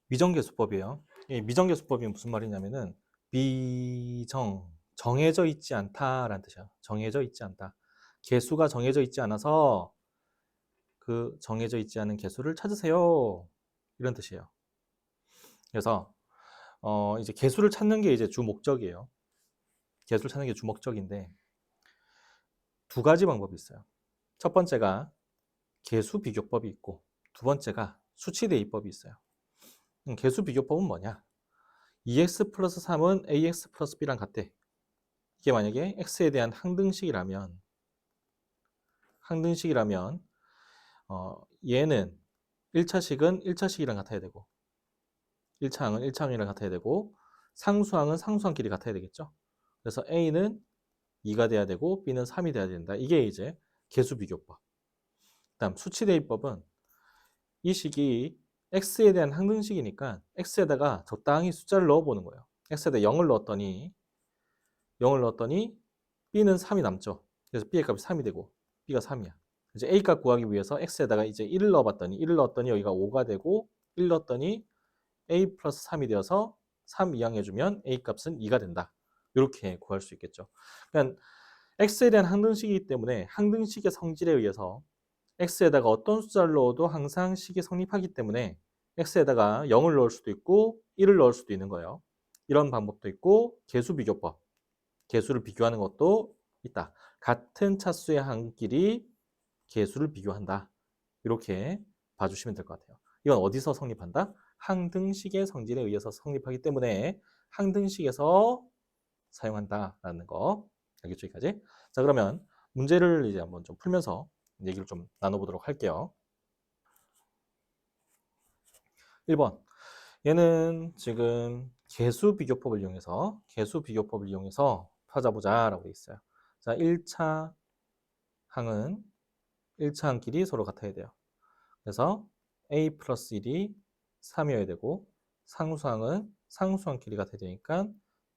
미정계수법이에요. 이 미정계수법이 무슨 말이냐면은 정해져 있지 않다라는 뜻이야. 정해져 있지 않다. 개수가 정해져 있지 않아서 그 정해져 있지 않은 개수를 찾으세요. 이런 뜻이에요. 그래서 이제 개수를 찾는 게 이제 주 목적이에요. 개수를 찾는 게 주 목적인데 두 가지 방법이 있어요. 첫 번째가 개수 비교법이 있고 두 번째가 수치 대입법이 있어요. 개수 비교법은 뭐냐? 2x 플러스 3은 ax 플러스 b랑 같대. 이게 만약에 x에 대한 항등식이라면 얘는 1차식은 1차식이랑 같아야 되고 1차항은 1차항이랑 같아야 되고 상수항은 상수항끼리 같아야 되겠죠. 그래서 a는 2가 돼야 되고 b는 3이 돼야 된다. 이게 이제 개수 비교법. 그다음 수치 대입법은 이 식이 x에 대한 항등식이니까 x에다가 적당히 숫자를 넣어보는 거예요. x에다 0을 넣었더니 b는 3이 남죠. 그래서 b의 값이 3이 되고 b가 3이야. 이제 a 값 구하기 위해서 x에다가 이제 1을 넣었더니 여기가 5가 되고 1 넣었더니 a 플러스 3이 되어서 3 이항해주면 a 값은 2가 된다. 이렇게 구할 수 있겠죠. 그러니까 x에 대한 항등식이기 때문에 항등식의 성질에 의해서 x에다가 어떤 숫자를 넣어도 항상 식이 성립하기 때문에 x에다가 0을 넣을 수도 있고 1을 넣을 수도 있는 거예요. 이런 방법도 있고 개수 비교법, 개수를 비교하는 것도 있다. 같은 차수의 항끼리 개수를 비교한다. 이렇게 봐주시면 될 것 같아요. 이건 어디서 성립한다? 항등식의 성질에 의해서 성립하기 때문에 항등식에서 사용한다라는 거. 알겠죠? 여기까지. 자, 그러면 문제를 이제 한번 좀 풀면서 얘기를 좀 나눠보도록 할게요. 1번. 얘는 지금 개수 비교법을 이용해서 찾아보자라고 돼 있어요. 자, 1차 항은 1차 항끼리 서로 같아야 돼요. 그래서 a 플러스 1이 3이어야 되고 상수항은 상수항끼리 같아야 되니까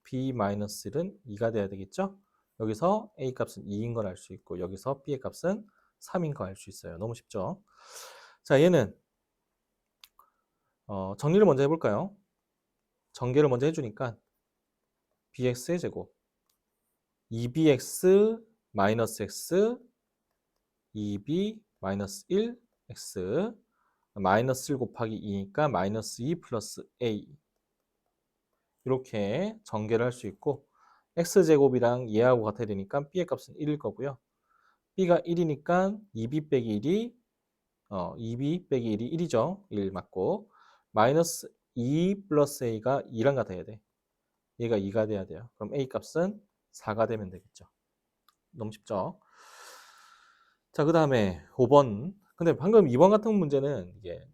b 마이너스 1은 2가 돼야 되겠죠? 여기서 a 값은 2인 걸 알 수 있고 여기서 b의 값은 3인 걸 알 수 있어요. 너무 쉽죠? 자, 얘는 정리를 먼저 해볼까요? 전개를 먼저 해주니까 bx의 제곱 2bx 마이너스 x 2b 마이너스 1x 마이너스 1 곱하기 2니까 마이너스 2 플러스 a 이렇게 전개를 할 수 있고 x제곱이랑 얘하고 같아야 되니까 b의 값은 1일 거고요. b가 1이니까 2b 빼기 1이 2b 빼기 1이 1이죠. 1 맞고 마이너스 2 플러스 a가 2랑 같아야 돼. 얘가 2가 돼야 돼요. 그럼 a 값은 4가 되면 되겠죠. 너무 쉽죠? 자, 그 다음에 5번. 근데 방금 2번 같은 문제는 이게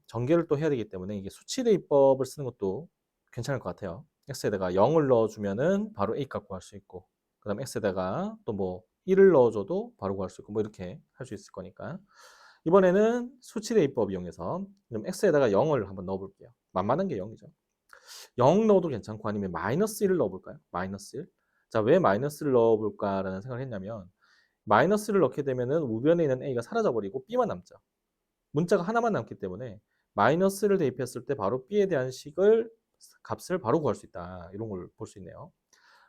전개를 또 해야 되기 때문에 이게 수치 대입법을 쓰는 것도 괜찮을 것 같아요. x에다가 0을 넣어주면은 바로 a 값 구할 수 있고, 그 다음에 x에다가 또 뭐 1을 넣어줘도 바로 구할 수 있고, 뭐 이렇게 할 수 있을 거니까. 이번에는 수치 대입법 이용해서 그럼 x에다가 0을 한번 넣어볼게요. 만만한 게 0이죠. 0 넣어도 괜찮고 아니면 마이너스 1을 넣어볼까요? 마이너스 1. 자, 왜 마이너스를 넣어볼까라는 생각을 했냐면 마이너스를 넣게 되면은 우변에 있는 a가 사라져버리고 b만 남죠. 문자가 하나만 남기 때문에 마이너스를 대입했을 때 바로 b에 대한 값을 바로 구할 수 있다. 이런 걸 볼 수 있네요.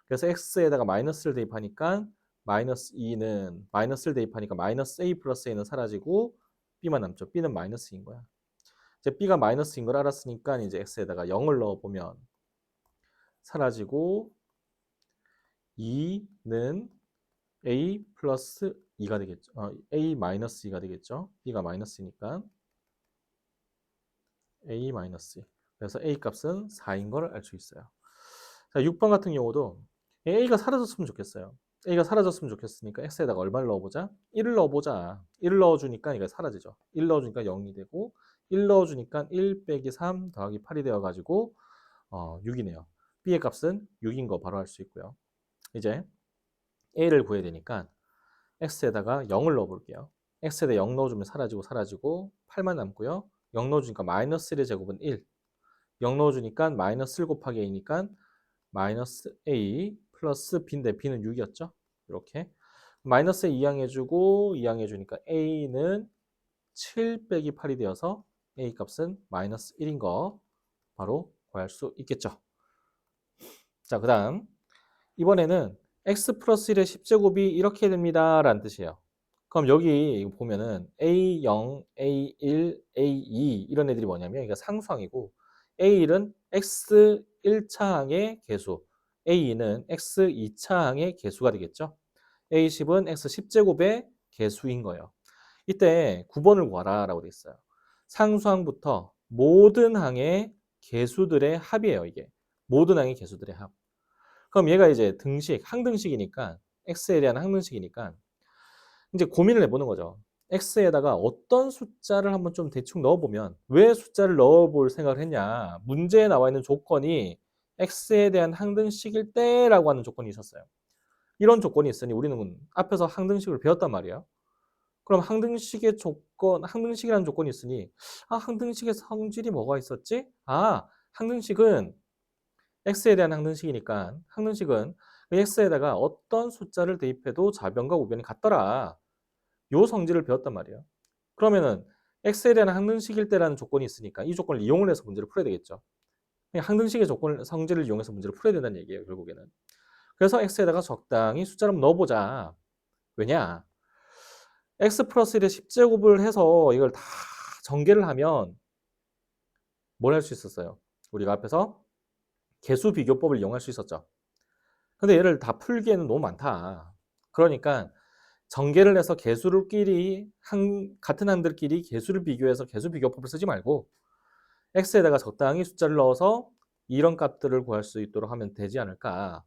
그래서 x에다가 마이너스를 대입하니까 마이너스 2는 마이너스를 대입하니까 마이너스 a 플러스 a는 사라지고 b만 남죠. b는 마이너스인 거야. 이제 b가 마이너스인 걸 알았으니까 이제 x에다가 0을 넣어보면 사라지고 2는 a 플러스 2가 되겠죠. a 마이너스 2가 되겠죠. b가 마이너스니까 a 마이너스 2. 그래서 a 값은 4인 걸 알 수 있어요. 자, 6번 같은 경우도 a가 사라졌으면 좋겠어요. a가 사라졌으면 좋겠으니까 x에다가 얼마를 넣어보자? 1을 넣어보자. 1을 넣어주니까 이게 사라지죠. 1 넣어주니까 0이 되고 1 넣어주니까 1 빼기 3 더하기 8이 되어가지고 6이네요. b의 값은 6인 거 바로 알 수 있고요. 이제 a를 구해야 되니까 x에다가 0을 넣어볼게요. x에다 0 넣어주면 사라지고 8만 남고요. 0 넣어주니까 마이너스 1의 제곱은 1. 0 넣어주니까 마이너스 1 곱하기 a니까 마이너스 a 플러스 b인데 b는 6이었죠. 이렇게 마이너스에 2항해주고 2항해주니까 a는 7 빼기 8이 되어서 a 값은 마이너스 1인 거 바로 구할 수 있겠죠. 자, 그 다음 이번에는 x 플러스 1의 10제곱이 이렇게 됩니다 라는 뜻이에요. 그럼 여기 보면은 A0, A1, A2 이런 애들이 뭐냐면 이게 상수항이고 A1은 x 1차항의 개수, A2는 x 2차항의 개수가 되겠죠. A10은 x 10제곱의 개수인 거예요. 이때 9번을 구하라 라고 되어 있어요. 상수항부터 모든 항의 개수들의 합이에요, 이게. 모든 항의 개수들의 합. 그럼 얘가 이제 등식, 항등식이니까 x에 대한 항등식이니까 이제 고민을 해보는 거죠. x에다가 어떤 숫자를 한번 좀 대충 넣어보면 왜 숫자를 넣어볼 생각을 했냐. 문제에 나와 있는 조건이 x에 대한 항등식일 때라고 하는 조건이 있었어요. 이런 조건이 있으니 우리는 앞에서 항등식을 배웠단 말이에요. 그럼 항등식의 조건, 항등식이라는 조건이 있으니 항등식의 성질이 뭐가 있었지? 항등식은 x에 대한 항등식이니까 항등식은 그 x에다가 어떤 숫자를 대입해도 좌변과 우변이 같더라. 요 성질을 배웠단 말이에요. 그러면은 x에 대한 항등식일 때라는 조건이 있으니까 이 조건을 이용을 해서 문제를 풀어야 되겠죠. 항등식의 조건, 성질을 이용해서 문제를 풀어야 된다는 얘기예요, 결국에는. 그래서 x에다가 적당히 숫자를 한번 넣어보자. 왜냐? x 플러스 1의 10제곱을 해서 이걸 다 전개를 하면 뭘 할 수 있었어요? 우리가 앞에서 개수 비교법을 이용할 수 있었죠. 근데 얘를 다 풀기에는 너무 많다. 그러니까 전개를 해서 개수들끼리 같은 항들끼리 개수를 비교해서 개수 비교법을 쓰지 말고 x에다가 적당히 숫자를 넣어서 이런 값들을 구할 수 있도록 하면 되지 않을까.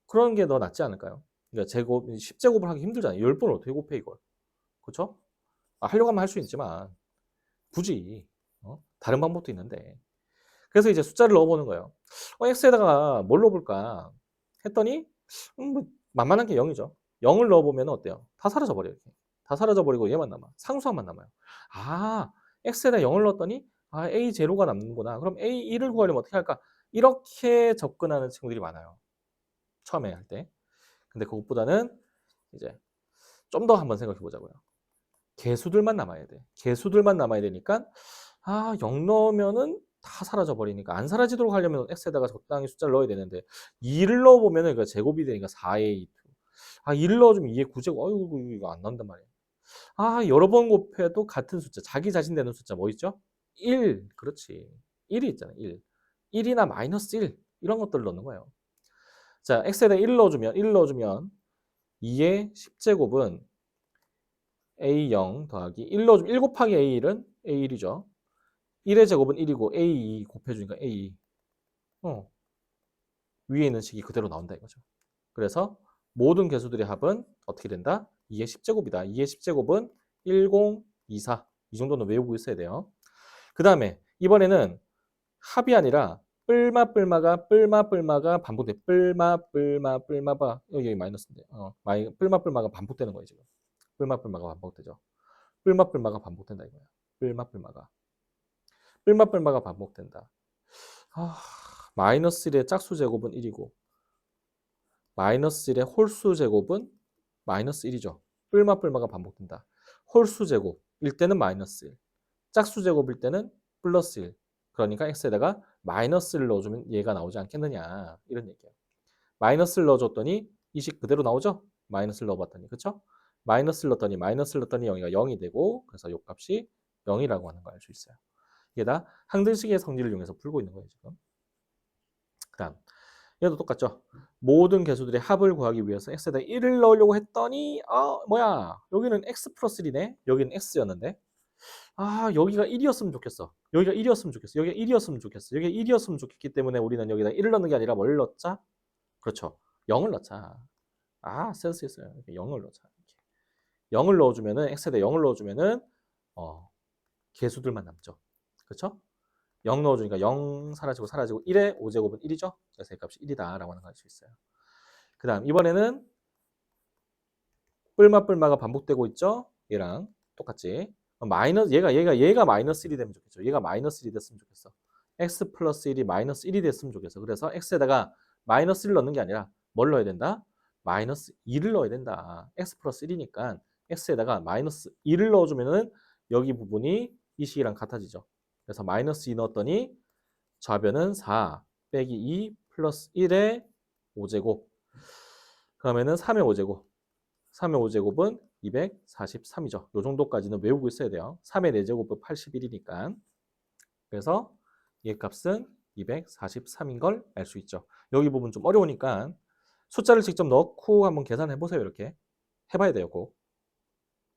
그런 게 더 낫지 않을까요? 그러니까 제곱, 10제곱을 하기 힘들잖아요. 10번 어떻게 곱해 이걸. 그렇죠? 하려고 하면 할 수 있지만 굳이 다른 방법도 있는데. 그래서 이제 숫자를 넣어보는 거예요. x에다가 뭘 넣어볼까 했더니 뭐 만만한 게 0이죠. 0을 넣어보면 어때요? 다 사라져버려요. 이렇게. 다 사라져버리고 얘만 남아. 상수항만 남아요. x에다 0을 넣었더니 a0가 남는구나. 그럼 a1을 구하려면 어떻게 할까? 이렇게 접근하는 친구들이 많아요. 처음에 할 때. 근데 그것보다는 이제 좀 더 한번 생각해 보자고요. 개수들만 남아야 돼. 개수들만 남아야 되니까 0 넣으면은 다 사라져 버리니까 안 사라지도록 하려면 x에다가 적당히 숫자를 넣어야 되는데 2를 넣어보면은 그 제곱이 되니까 4a 2를 넣어주면 2의 9제곱 어이구 이거 안 나온단 말이에요. 여러 번 곱해도 같은 숫자 자기 자신 되는 숫자 뭐 있죠? 1 그렇지 1이 있잖아요. 1 1이나 마이너스 1 이런 것들을 넣는 거예요. 자 x에다 1을 넣어주면 2의 10제곱은 a0 더하기 1 넣어주면 1 곱하기 a1은 a1이죠. 1의 제곱은 1이고 a2 곱해주니까 a2 위에 있는 식이 그대로 나온다 이거죠. 그래서 모든 개수들의 합은 어떻게 된다? 2의 10제곱이다. 2의 10제곱은 1024 이 정도는 외우고 있어야 돼요. 그 다음에 이번에는 합이 아니라 뿔마가 반복돼. 뿔마가 여기 마이너스인데 뿔마가 반복되는 거예요 지금. 뿔마가 반복되죠. 뿔마가 반복된다 이거야. 뿔마가 반복된다. 마이너스 1의 짝수 제곱은 1이고 마이너스 1의 홀수 제곱은 마이너스 1이죠. 뿔마가 반복된다. 홀수 제곱일 때는 마이너스 1, 짝수 제곱일 때는 플러스 1. 그러니까 x에다가 마이너스를 넣어주면 얘가 나오지 않겠느냐 이런 얘기예요. 마이너스를 넣어줬더니 이 식 그대로 나오죠. 마이너스를 넣어봤더니 그렇죠? 마이너스를 넣었더니 여기가 0이 되고 그래서 이 값이 0이라고 하는 걸 알 수 있어요. 이게 다 항등식의 성질을 이용해서 풀고 있는 거예요 지금. 그 다음 얘도 똑같죠. 모든 개수들의 합을 구하기 위해서 x에다 1을 넣으려고 했더니 뭐야 여기는 x 플러스 1이네. 여기는 x였는데 여기가 1이었으면 좋겠어. 여기가 1이었으면 좋겠어. 여기가 1이었으면 좋겠어. 여기가 1이었으면 좋겠기 때문에 우리는 여기다 1을 넣는 게 아니라 뭘 넣자? 그렇죠. 0을 넣자. 센스 있어요. 이렇게 0을 넣자. 이렇게. 0을 넣어주면은 x에다 0을 넣어주면은 개수들만 남죠. 그렇죠? 0 넣어주니까 0 사라지고 1의 5제곱은 1이죠. 그래서 이 값이 1이다라고 하는 걸 알 수 있어요. 그 다음 이번에는 뿔마가 반복되고 있죠. 얘랑 똑같지. 마이너스 얘가 마이너스 1이 되면 좋겠죠. 얘가 마이너스 1이 됐으면 좋겠어. x 플러스 1이 마이너스 1이 됐으면 좋겠어. 그래서 x에다가 마이너스 1을 넣는 게 아니라 뭘 넣어야 된다? 마이너스 2를 넣어야 된다. x 플러스 1이니까 x에다가 마이너스 2를 넣어주면은 여기 부분이 이 식이랑 같아지죠. 그래서 마이너스 2 넣었더니 좌변은 4 빼기 2 플러스 1의 5제곱. 그러면은 3의 5제곱. 3의 5제곱은 243이죠. 요 정도까지는 외우고 있어야 돼요. 3의 4제곱은 81이니까. 그래서 얘 값은 243인 걸 알 수 있죠. 여기 부분 좀 어려우니까 숫자를 직접 넣고 한번 계산해 보세요. 이렇게 해봐야 돼요. 꼭.